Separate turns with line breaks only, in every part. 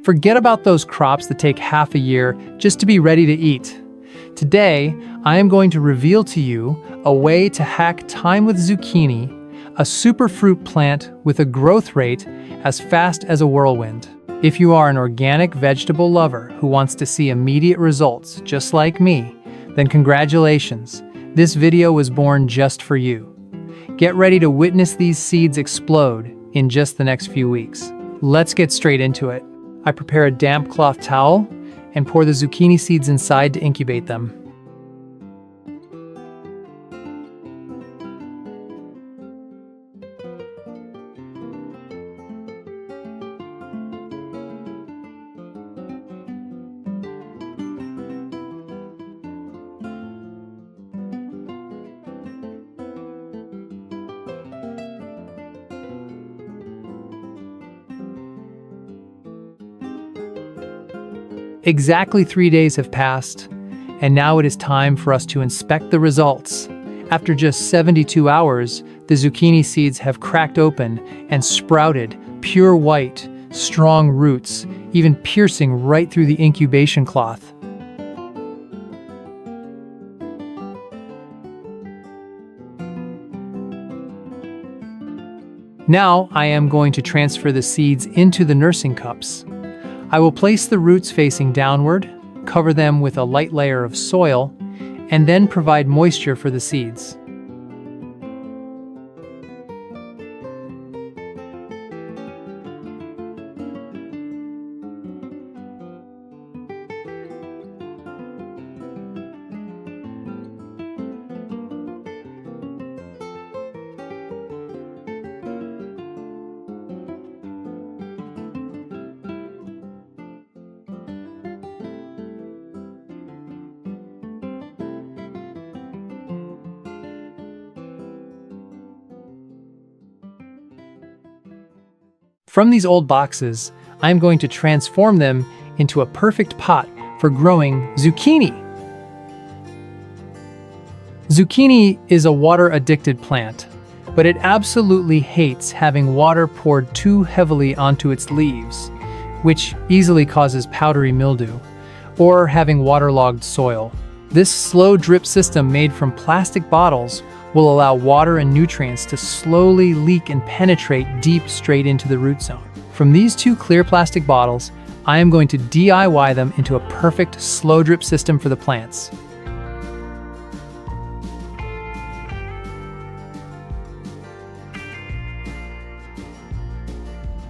Forget about those crops that take half a year just to be ready to eat. Today, I am going to reveal to you a way to hack time with zucchini, a superfruit plant with a growth rate as fast as a whirlwind. If you are an organic vegetable lover who wants to see immediate results just like me, then congratulations, this video was born just for you. Get ready to witness these seeds explode in just the next few weeks. Let's get straight into it. I prepare a damp cloth towel and pour the zucchini seeds inside to incubate them. Exactly 3 days have passed, and now it is time for us to inspect the results. After just 72 hours, the zucchini seeds have cracked open and sprouted pure white, strong roots, even piercing right through the incubation cloth. Now I am going to transfer the seeds into the nursing cups. I will place the roots facing downward, cover them with a light layer of soil, and then provide moisture for the seeds. From these old boxes, I am going to transform them into a perfect pot for growing zucchini. Zucchini is a water-addicted plant, but it absolutely hates having water poured too heavily onto its leaves, which easily causes powdery mildew, or having waterlogged soil. This slow drip system made from plastic bottles will allow water and nutrients to slowly leak and penetrate deep straight into the root zone. From these two clear plastic bottles, I am going to DIY them into a perfect slow drip system for the plants.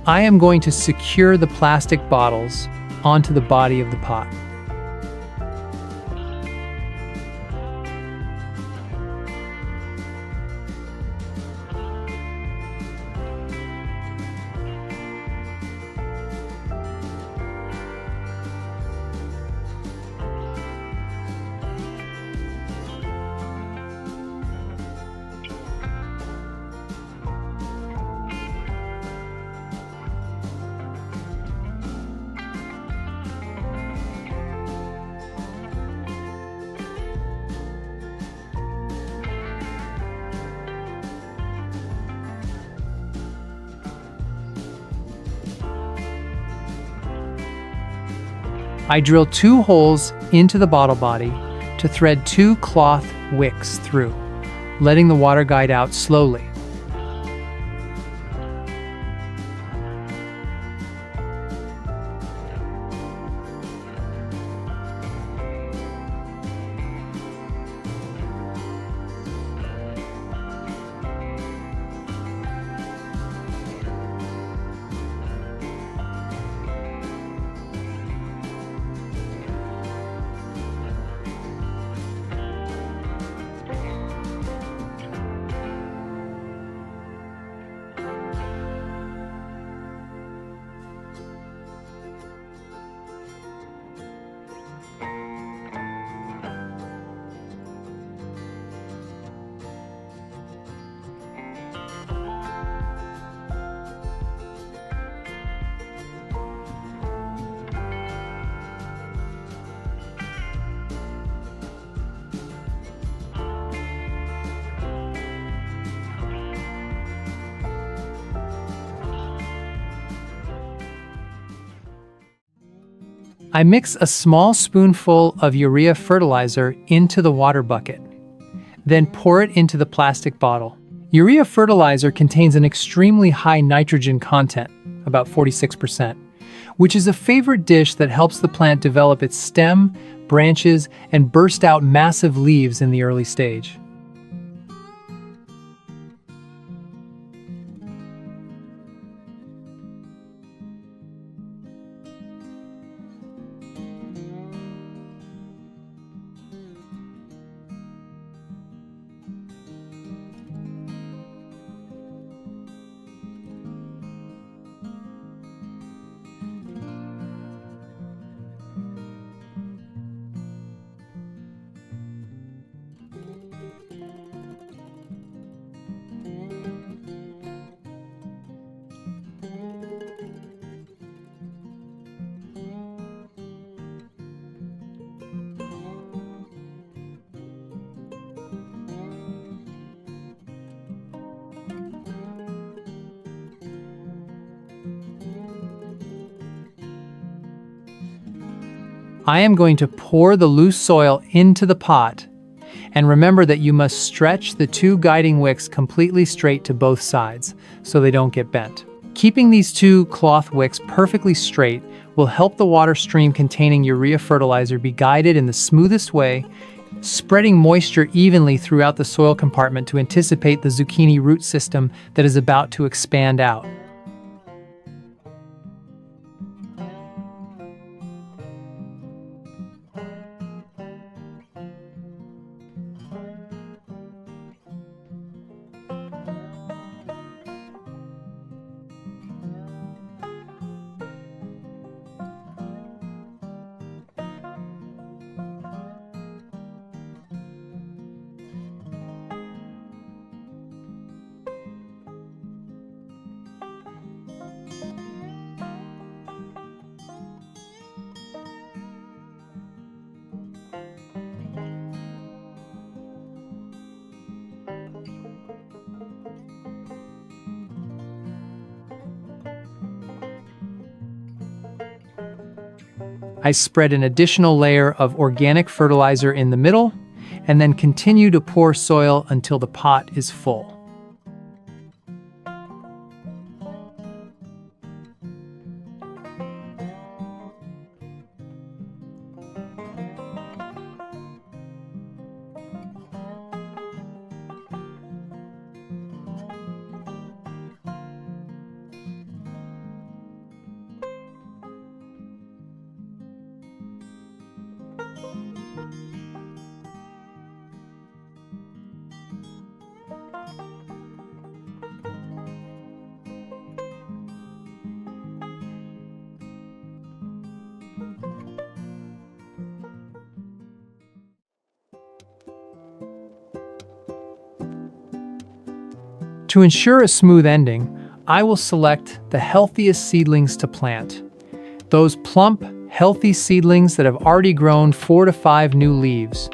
I am going to secure the plastic bottles onto the body of the pot. I drill 2 holes into the bottle body to thread 2 cloth wicks through, letting the water guide out slowly. I mix a small spoonful of urea fertilizer into the water bucket, then pour it into the plastic bottle. Urea fertilizer contains an extremely high nitrogen content, about 46%, which is a favorite dish that helps the plant develop its stem, branches, and burst out massive leaves in the early stage. I am going to pour the loose soil into the pot, and remember that you must stretch the two guiding wicks completely straight to both sides so they don't get bent. Keeping these two cloth wicks perfectly straight will help the water stream containing urea fertilizer be guided in the smoothest way, spreading moisture evenly throughout the soil compartment to anticipate the zucchini root system that is about to expand out. I spread an additional layer of organic fertilizer in the middle, and then continue to pour soil until the pot is full. To ensure a smooth ending, I will select the healthiest seedlings to plant. Those plump, healthy seedlings that have already grown 4 to 5 new leaves.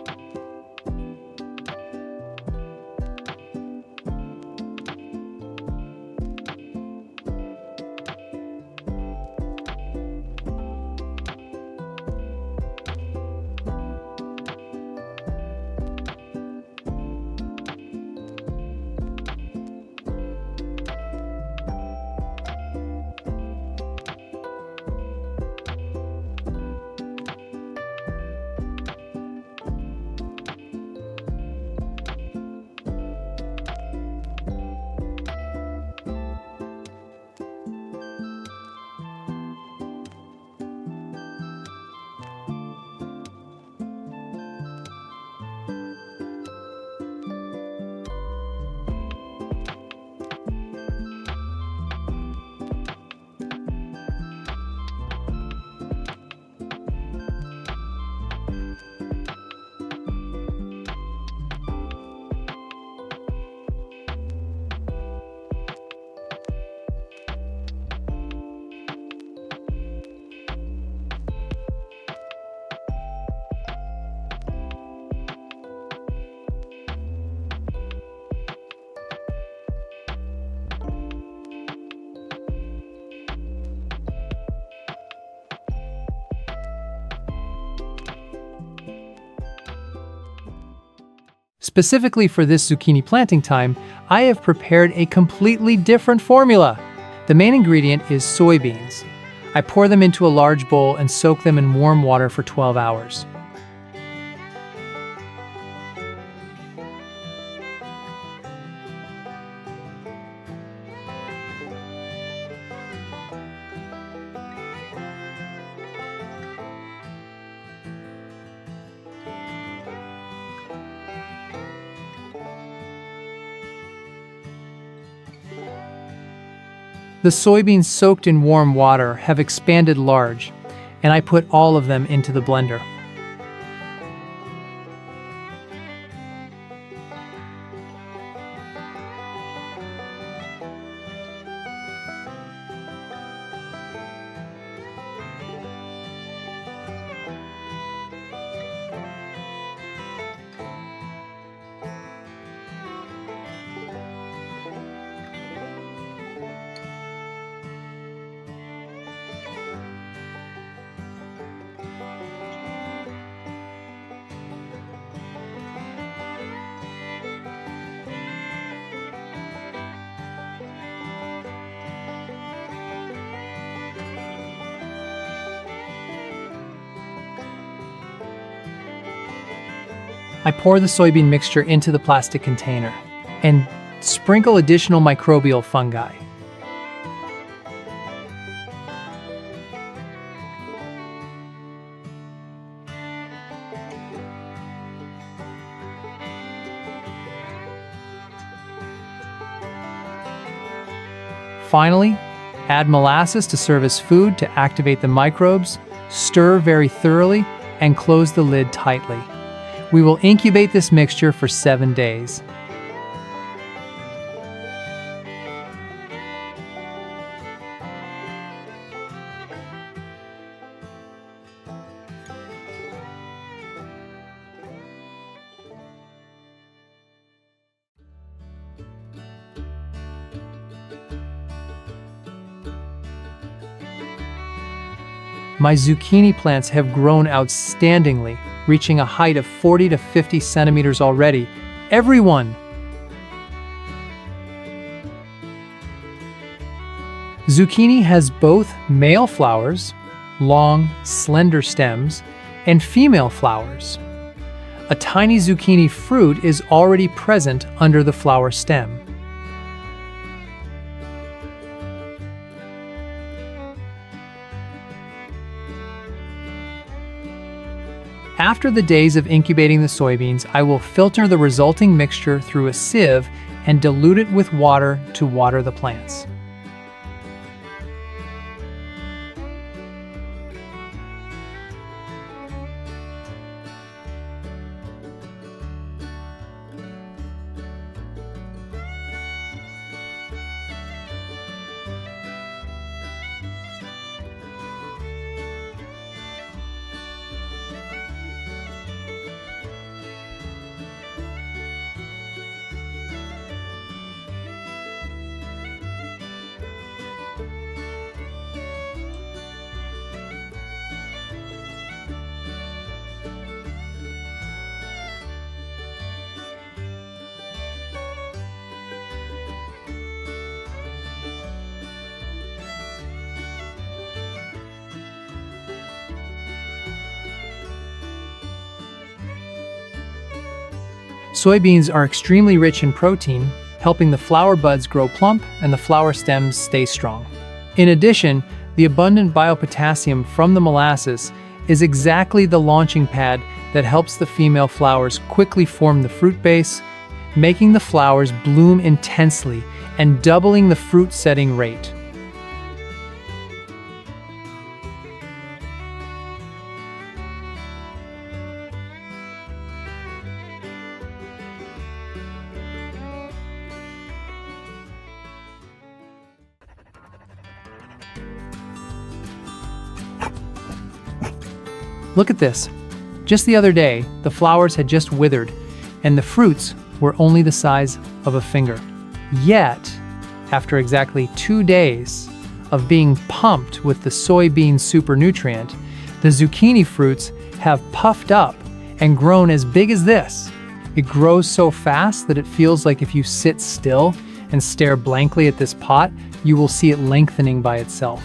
Specifically for this zucchini planting time, I have prepared a completely different formula. The main ingredient is soybeans. I pour them into a large bowl and soak them in warm water for 12 hours. The soybeans soaked in warm water have expanded large, and I put all of them into the blender. I pour the soybean mixture into the plastic container and sprinkle additional microbial fungi. Finally, add molasses to serve as food to activate the microbes, stir very thoroughly, and close the lid tightly. We will incubate this mixture for 7 days. My zucchini plants have grown outstandingly, reaching a height of 40 to 50 centimeters already. Everyone! Zucchini has both male flowers, long, slender stems, and female flowers. A tiny zucchini fruit is already present under the flower stem. After the days of incubating the soybeans, I will filter the resulting mixture through a sieve and dilute it with water to water the plants. Soybeans are extremely rich in protein, helping the flower buds grow plump and the flower stems stay strong. In addition, the abundant biopotassium from the molasses is exactly the launching pad that helps the female flowers quickly form the fruit base, making the flowers bloom intensely and doubling the fruit setting rate. Look at this. Just the other day, the flowers had just withered, and the fruits were only the size of a finger. Yet, after exactly 2 days of being pumped with the soybean supernutrient, the zucchini fruits have puffed up and grown as big as this. It grows so fast that it feels like if you sit still and stare blankly at this pot, you will see it lengthening by itself.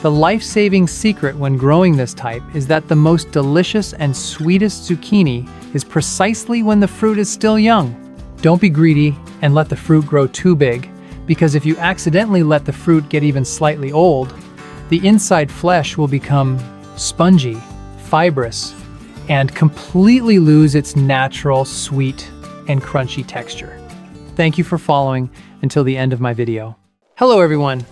The life-saving secret when growing this type is that the most delicious and sweetest zucchini is precisely when the fruit is still young. Don't be greedy and let the fruit grow too big, because if you accidentally let the fruit get even slightly old, the inside flesh will become spongy, fibrous, and completely lose its natural, sweet, and crunchy texture. Thank you for following until the end of my video. Hello everyone!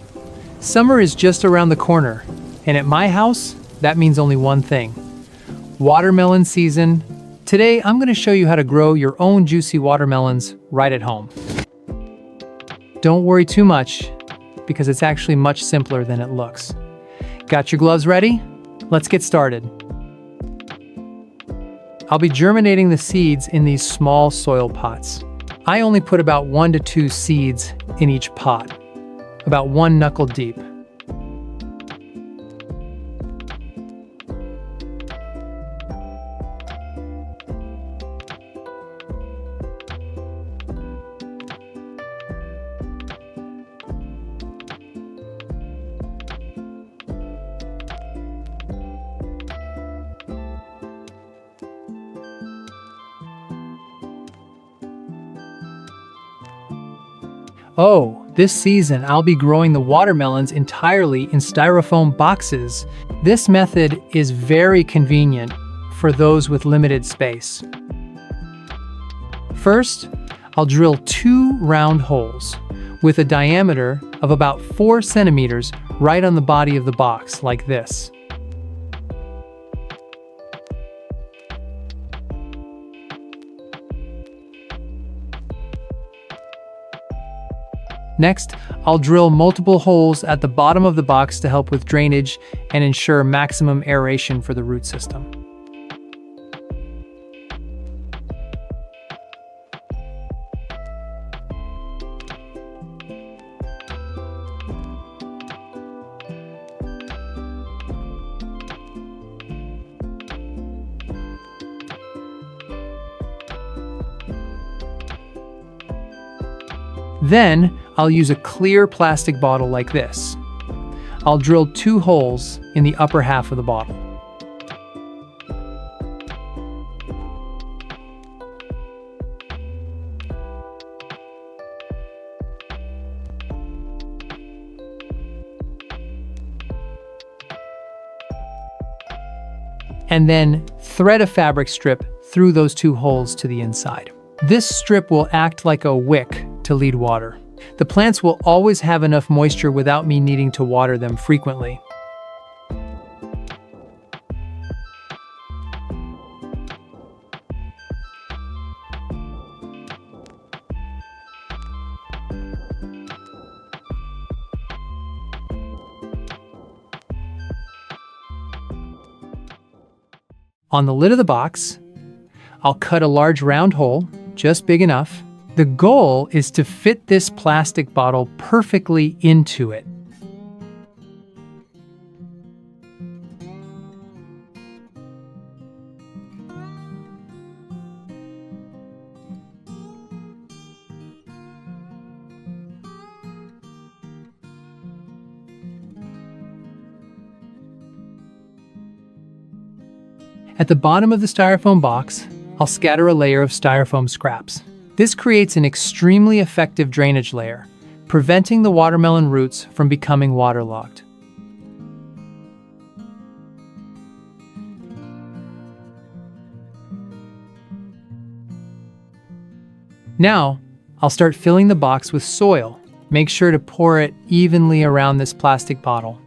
Summer is just around the corner, and at my house, that means only one thing: watermelon season. Today, I'm going to show you how to grow your own juicy watermelons right at home. Don't worry too much, because it's actually much simpler than it looks. Got your gloves ready? Let's get started. I'll be germinating the seeds in these small soil pots. I only put about 1 to 2 seeds in each pot, about 1 knuckle deep. Oh, this season I'll be growing the watermelons entirely in styrofoam boxes. This method is very convenient for those with limited space. First, I'll drill 2 round holes with a diameter of about 4 centimeters right on the body of the box, like this. Next, I'll drill multiple holes at the bottom of the box to help with drainage and ensure maximum aeration for the root system. Then, I'll use a clear plastic bottle like this. I'll drill 2 holes in the upper half of the bottle. And then thread a fabric strip through those 2 holes to the inside. This strip will act like a wick to lead water. The plants will always have enough moisture without me needing to water them frequently. On the lid of the box, I'll cut a large round hole, just big enough. The goal is to fit this plastic bottle perfectly into it. At the bottom of the styrofoam box, I'll scatter a layer of styrofoam scraps. This creates an extremely effective drainage layer, preventing the watermelon roots from becoming waterlogged. Now, I'll start filling the box with soil. Make sure to pour it evenly around this plastic bottle.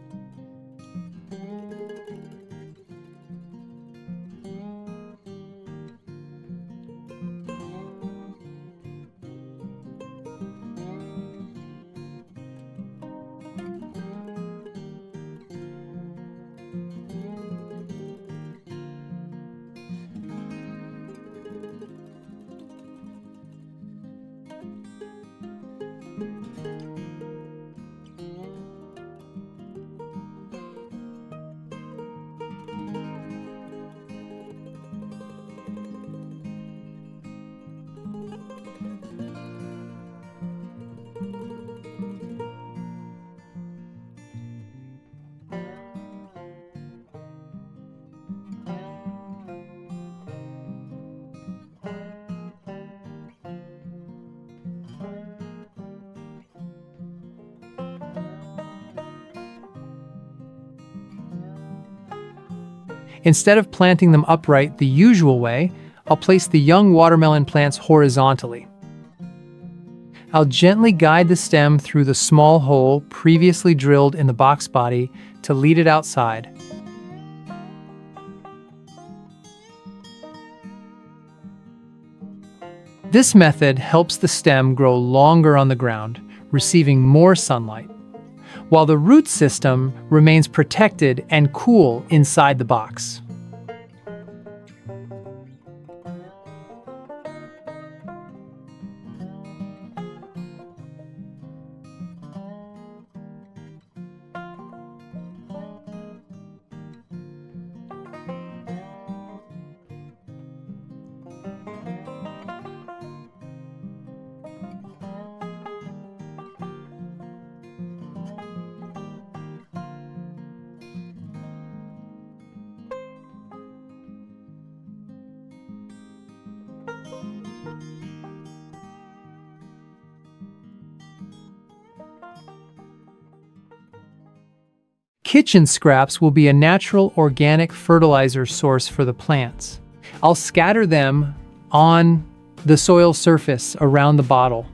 Instead of planting them upright the usual way, I'll place the young watermelon plants horizontally. I'll gently guide the stem through the small hole previously drilled in the box body to lead it outside. This method helps the stem grow longer on the ground, receiving more sunlight, while the root system remains protected and cool inside the box. Kitchen scraps will be a natural organic fertilizer source for the plants. I'll scatter them on the soil surface around the bottle.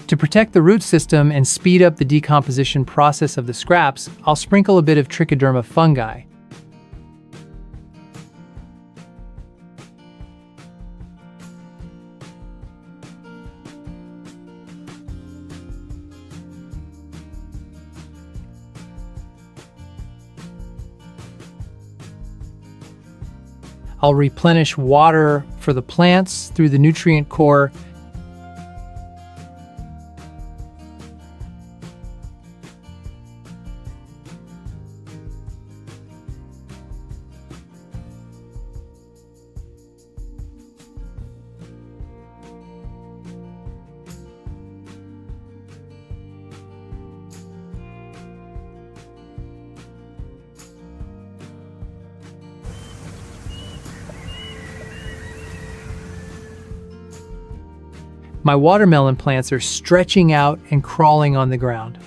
To protect the root system and speed up the decomposition process of the scraps, I'll sprinkle a bit of trichoderma fungi. I'll replenish water for the plants through the nutrient core. My watermelon plants are stretching out and crawling on the ground.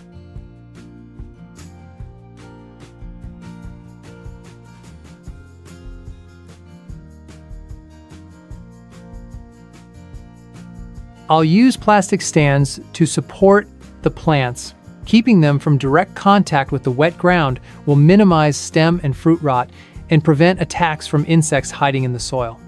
I'll use plastic stands to support the plants. Keeping them from direct contact with the wet ground will minimize stem and fruit rot and prevent attacks from insects hiding in the soil.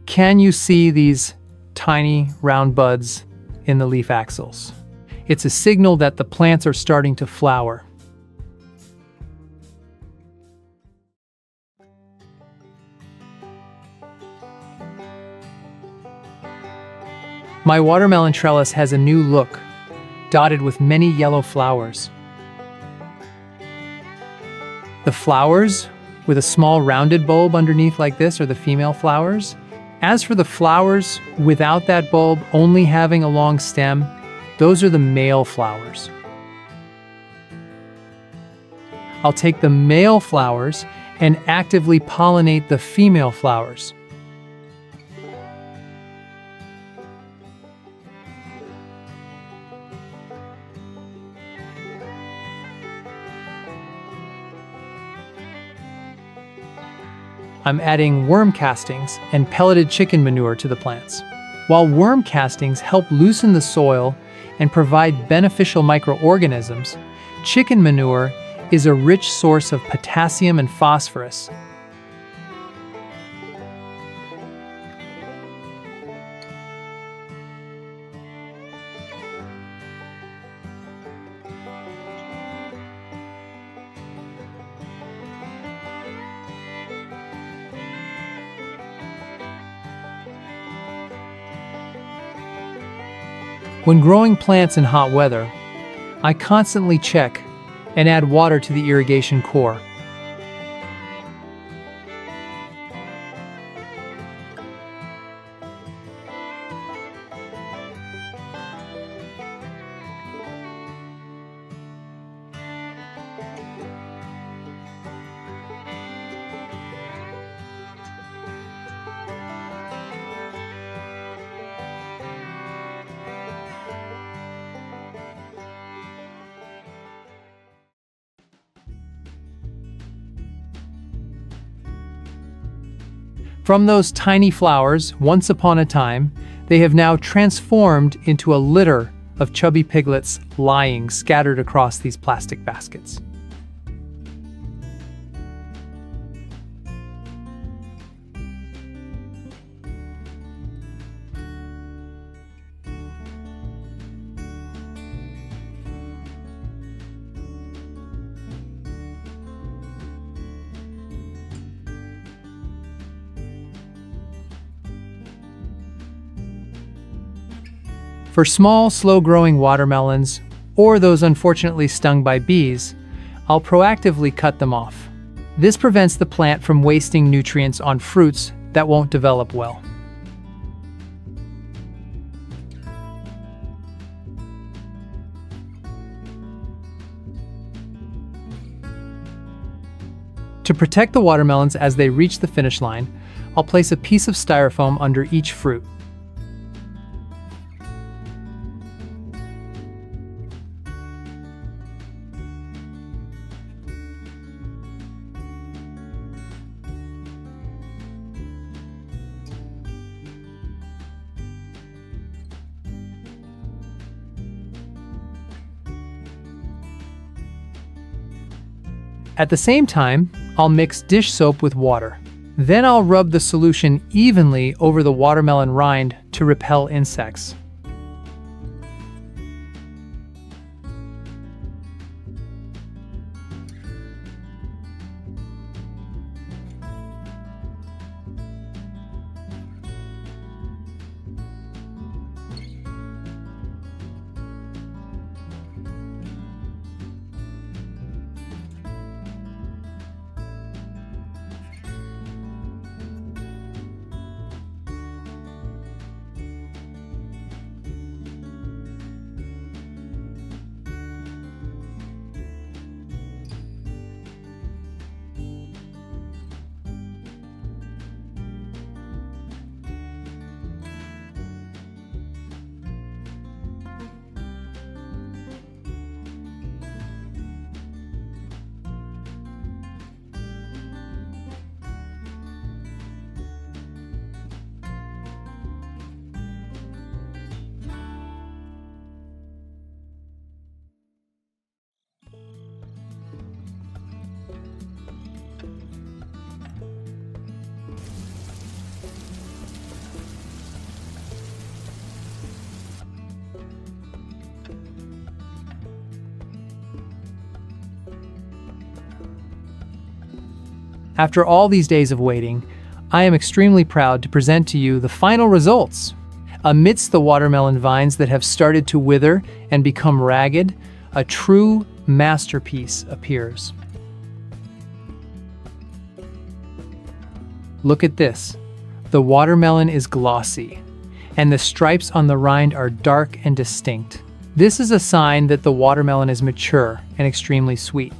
Can you see these tiny round buds in the leaf axils? It's a signal that the plants are starting to flower. My watermelon trellis has a new look, dotted with many yellow flowers. The flowers, with a small rounded bulb underneath like this, are the female flowers. As for the flowers without that bulb, only having a long stem, those are the male flowers. I'll take the male flowers and actively pollinate the female flowers. I'm adding worm castings and pelleted chicken manure to the plants. While worm castings help loosen the soil and provide beneficial microorganisms, chicken manure is a rich source of potassium and phosphorus. When growing plants in hot weather, I constantly check and add water to the irrigation core. From those tiny flowers, once upon a time, they have now transformed into a litter of chubby piglets lying scattered across these plastic baskets. For small, slow-growing watermelons, or those unfortunately stung by bees, I'll proactively cut them off. This prevents the plant from wasting nutrients on fruits that won't develop well. To protect the watermelons as they reach the finish line, I'll place a piece of styrofoam under each fruit. At the same time, I'll mix dish soap with water. Then I'll rub the solution evenly over the watermelon rind to repel insects. After all these days of waiting, I am extremely proud to present to you the final results. Amidst the watermelon vines that have started to wither and become ragged, a true masterpiece appears. Look at this. The watermelon is glossy, and the stripes on the rind are dark and distinct. This is a sign that the watermelon is mature and extremely sweet.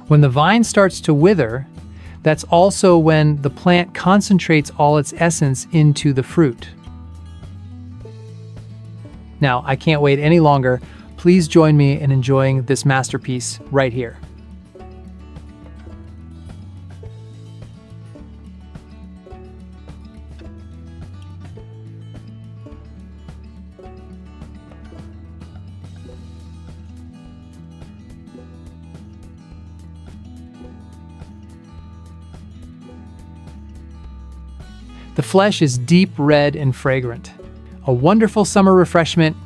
When the vine starts to wither, that's also when the plant concentrates all its essence into the fruit. Now, I can't wait any longer. Please join me in enjoying this masterpiece right here. The flesh is deep red and fragrant. A wonderful summer refreshment